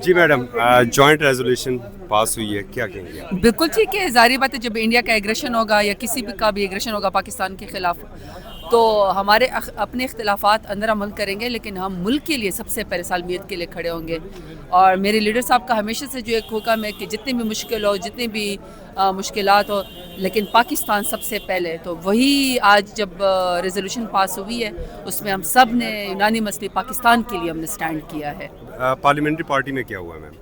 جی madam, joint resolution pass ہوئی ہے، کیا کہیں گے آپ؟ بالکل ٹھیک ہے. ظاہری بات ہے جب انڈیا کا ایگریشن ہوگا یا کسی بھی کا بھی ایگریشن ہوگا پاکستان کے خلاف تو ہمارے اپنے اختلافات اندر عمل کریں گے، لیکن ہم ملک کے لیے سب سے پہلے سالمیت کے لیے کھڑے ہوں گے. اور میرے لیڈر صاحب کا ہمیشہ سے جو ایک حکم ہے کہ جتنی بھی مشکل ہو، جتنی بھی مشکلات ہو، لیکن پاکستان سب سے پہلے. تو وہی آج جب ریزولوشن پاس ہوئی ہے اس میں ہم سب نے یونانیمسلی پاکستان کے لیے ہم نے سٹینڈ کیا ہے. پارلیمنٹری پارٹی میں کیا ہوا ہے میم؟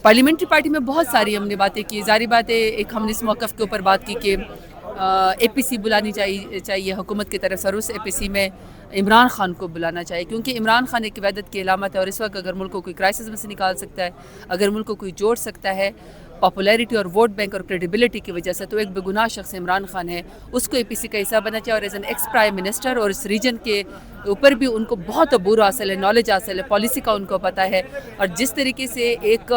پارلیمنٹری پارٹی میں بہت ساری ہم نے باتیں کی. ظاہری بات ہے ایک ہم نے اس موقف کے اوپر بات کی کہ اے پی سی بلانی چاہیے حکومت کی طرف سے، اور اس اے پی سی میں عمران خان کو بلانا چاہیے، کیونکہ عمران خان ایک وحدت کی علامت ہے. اور اس وقت اگر ملک کو کوئی کرائسس میں سے نکال سکتا ہے، اگر ملک کو کوئی جوڑ سکتا ہے پاپولیرٹی اور ووٹ بینک اور کریڈیبلٹی کی وجہ سے، تو ایک بے گناہ شخص عمران خان ہے. اس کو اے پی سی کا حصہ بننا چاہیے. اور as an ex prime minister اور اس ریجن کے اوپر بھی ان کو بہت عبور حاصل ہے، نالج حاصل ہے، پالیسی کا ان کو پتہ ہے. اور جس طریقے سے ایک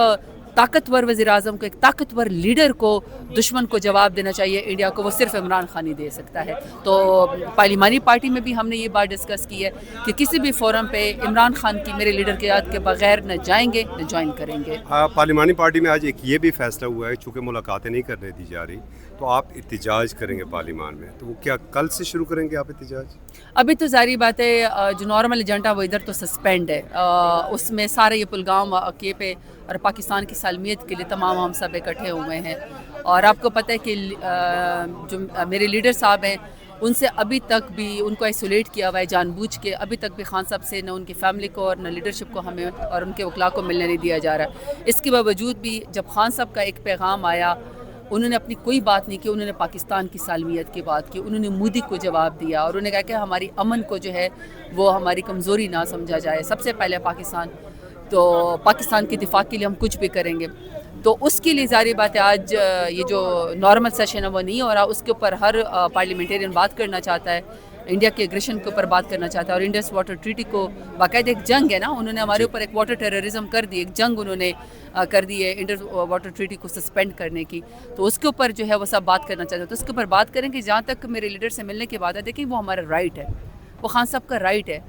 طاقتور وزیر اعظم کو، ایک طاقتور لیڈر کو دشمن کو جواب دینا چاہیے انڈیا کو، وہ صرف عمران خان ہی دے سکتا ہے. تو پارلیمانی پارٹی میں بھی ہم نے یہ بات ڈسکس کی ہے کہ کسی بھی فورم پہ عمران خان کی میرے لیڈر کے یاد کے بغیر نہ جائیں گے نہ جوائن کریں گے. پارلیمانی پارٹی میں آج ایک یہ بھی فیصلہ ہوا ہے، چونکہ ملاقاتیں نہیں کرنے دی جا رہی تو آپ احتجاج کریں گے پارلیمان میں، تو وہ کیا کل سے شروع کریں گے آپ احتجاج؟ ابھی تو ظاہری بات ہے جو نارمل ایجنڈا وہ ادھر تو سسپینڈ ہے. اس میں سارے یہ پلگام واقعے پہ اور پاکستان کی سالمیت کے لیے تمام ہم سب اکٹھے ہوئے ہیں. اور آپ کو پتہ ہے کہ جو میرے لیڈر صاحب ہیں ان سے ابھی تک بھی ان کو آئسولیٹ کیا ہوا ہے جان بوجھ کے. ابھی تک بھی خان صاحب سے نہ ان کی فیملی کو اور نہ لیڈرشپ کو ہمیں اور ان کے وکلاء کو ملنے نہیں دیا جا رہا. اس کے باوجود بھی جب خان صاحب کا ایک پیغام آیا، انہوں نے اپنی کوئی بات نہیں کی، انہوں نے پاکستان کی سالمیت کی بات کی. انہوں نے مودی کو جواب دیا اور انہوں نے کہا کہ ہماری امن کو جو ہے وہ ہماری کمزوری نہ سمجھا جائے. سب سے پہلے پاکستان، تو پاکستان کے دفاع کے لیے ہم کچھ بھی کریں گے. تو اس کے لیے ظاہری بات ہے آج یہ جو نارمل سیشن ہے وہ نہیں ہو رہا. اس کے اوپر ہر پارلیمنٹرین بات کرنا چاہتا ہے، انڈیا کے ایگریشن کے اوپر بات کرنا چاہتا ہے. اور انڈس واٹر ٹریٹی کو باقاعدہ ایک جنگ ہے نا، انہوں نے ہمارے اوپر ایک واٹر ٹیررزم کر دی، ایک جنگ انہوں نے کر دی ہے انڈس واٹر ٹریٹی کو سسپینڈ کرنے کی. تو اس کے اوپر جو ہے وہ سب بات کرنا چاہتے ہیں. تو اس کے اوپر بات کریں کہ جہاں تک میرے لیڈر سے ملنے کی بات ہے، دیکھیں وہ ہمارا رائٹ ہے، وہ خان صاحب کا رائٹ ہے.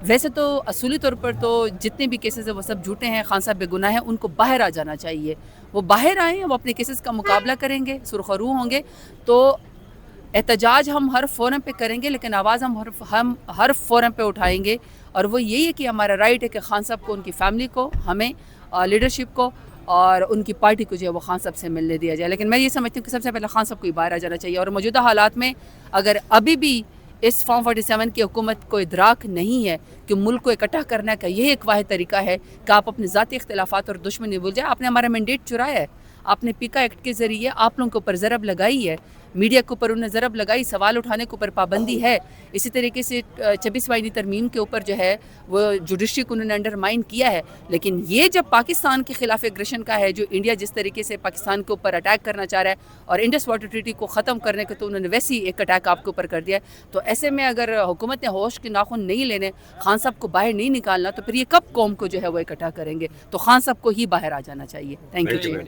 ویسے تو اصولی طور پر تو جتنے بھی کیسز ہیں وہ سب جھوٹے ہیں، خان صاحب بے گناہ ہیں، ان کو باہر آ جانا چاہیے. وہ باہر آئیں، وہ اپنے کیسز کا مقابلہ کریں گے، سرخ رو ہوں گے. تو احتجاج ہم ہر فورم پہ کریں گے، لیکن آواز ہم ہر فورم پہ اٹھائیں گے. اور وہ یہی ہے کہ ہمارا رائٹ ہے کہ خان صاحب کو، ان کی فیملی کو، ہمیں لیڈرشپ کو اور ان کی پارٹی کو جو ہے وہ خان صاحب سے ملنے دیا جائے. لیکن میں یہ سمجھتی ہوں کہ سب سے پہلے خان صاحب کو ہی باہر آ جانا چاہیے. اور موجودہ حالات میں اگر ابھی بھی اس فارم 47 کی حکومت کو ادراک نہیں ہے کہ ملک کو اکٹھا کرنے کا یہ ایک واحد طریقہ ہے کہ آپ اپنے ذاتی اختلافات اور دشمنی بھول جائیں. آپ نے ہمارا مینڈیٹ چرایا ہے، آپ نے پیکا ایکٹ کے ذریعے آپ لوگوں کے اوپر ضرب لگائی ہے، میڈیا کے اوپر انہوں نے ضرب لگائی، سوال اٹھانے کے اوپر پابندی ہے. اسی طریقے سے 26 آئینی ترمیم کے اوپر جو ہے وہ جوڈیشری کو انہوں نے انڈرمائن کیا ہے. لیکن یہ جب پاکستان کے خلاف ایگریشن کا ہے، جو انڈیا جس طریقے سے پاکستان کے اوپر اٹیک کرنا چاہ رہا ہے اور انڈس واٹر ٹریٹی کو ختم کرنے کے، تو انہوں نے ویسی ایک اٹیک آپ کے اوپر کر دیا ہے. تو ایسے میں اگر حکومت نے ہوش کے ناخن نہیں لینے، خان صاحب کو باہر نہیں نکالنا، تو پھر یہ کب قوم کو جو ہے وہ اکٹھا کریں گے؟ تو خان صاحب کو ہی باہر آ جانا چاہیے. Thank you.